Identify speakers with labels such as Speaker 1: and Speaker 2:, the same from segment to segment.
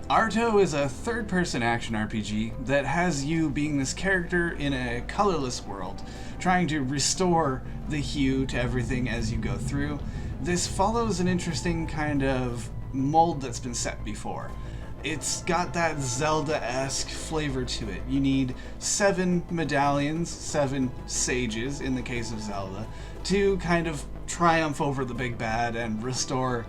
Speaker 1: Arto is a third-person action RPG that has you being this character in a colorless world, trying to restore the hue to everything as you go through. This follows an interesting kind of mold that's been set before. It's got that Zelda-esque flavor to it. You need 7 medallions, 7 sages in the case of Zelda, to kind of triumph over the big bad and restore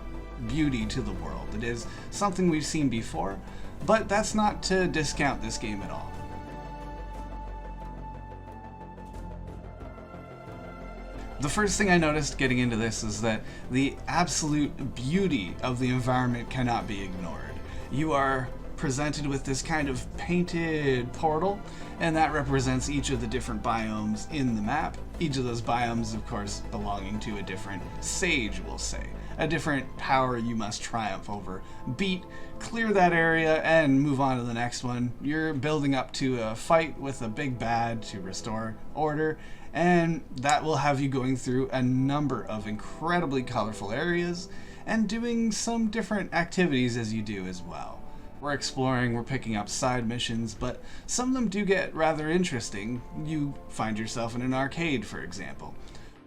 Speaker 1: beauty to the world. It is something we've seen before, but that's not to discount this game at all. The first thing I noticed getting into this is that the absolute beauty of the environment cannot be ignored. You are presented with this kind of painted portal, and that represents each of the different biomes in the map. Each of those biomes, of course, belonging to a different sage, we'll say. A different power you must triumph over. Beat, clear that area, and move on to the next one. You're building up to a fight with a big bad to restore order, and that will have you going through a number of incredibly colorful areas and doing some different activities as you do as well. We're exploring, we're picking up side missions, but some of them do get rather interesting. You find yourself in an arcade, for example.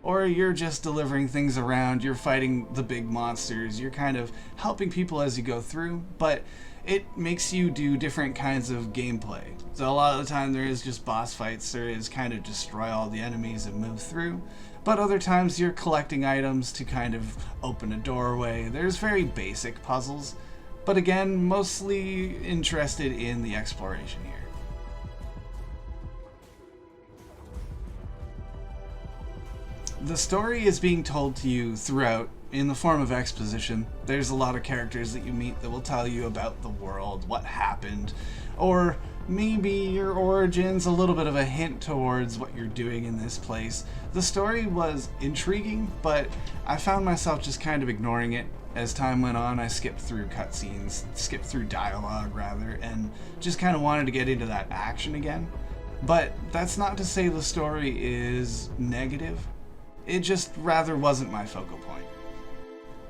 Speaker 1: Or you're just delivering things around, you're fighting the big monsters, you're kind of helping people as you go through, but it makes you do different kinds of gameplay. So a lot of the time there is just boss fights, there is kind of destroy all the enemies and move through, but other times you're collecting items to kind of open a doorway. There's very basic puzzles, but again, mostly interested in the exploration here. The story is being told to you throughout in the form of exposition. There's a lot of characters that you meet that will tell you about the world, what happened, or maybe your origins, a little bit of a hint towards what you're doing in this place. The story was intriguing, but I found myself just kind of ignoring it. As time went on, I skipped through cutscenes, skipped through dialogue rather, and just kind of wanted to get into that action again. But that's not to say the story is negative. It just rather wasn't my focal point.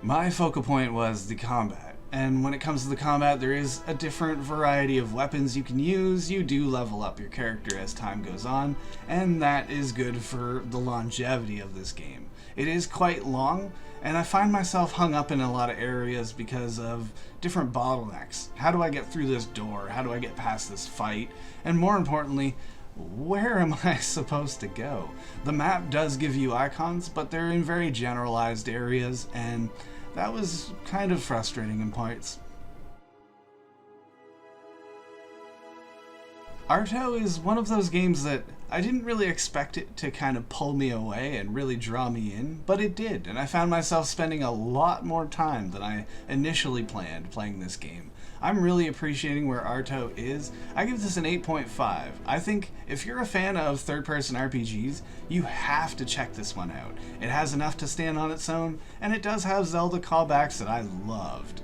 Speaker 1: My focal point was the combat, and when it comes to the combat, there is a different variety of weapons you can use. You do level up your character as time goes on, and that is good for the longevity of this game. It is quite long, and I find myself hung up in a lot of areas because of different bottlenecks. How do I get through this door? How do I get past this fight? And more importantly, where am I supposed to go? The map does give you icons, but they're in very generalized areas, and that was kind of frustrating in parts. Arto is one of those games that I didn't really expect it to kind of pull me away and really draw me in, but it did, and I found myself spending a lot more time than I initially planned playing this game. I'm really appreciating where Arto is. I give this an 8.5. I think if you're a fan of third-person RPGs, you have to check this one out. It has enough to stand on its own, and it does have Zelda callbacks that I loved.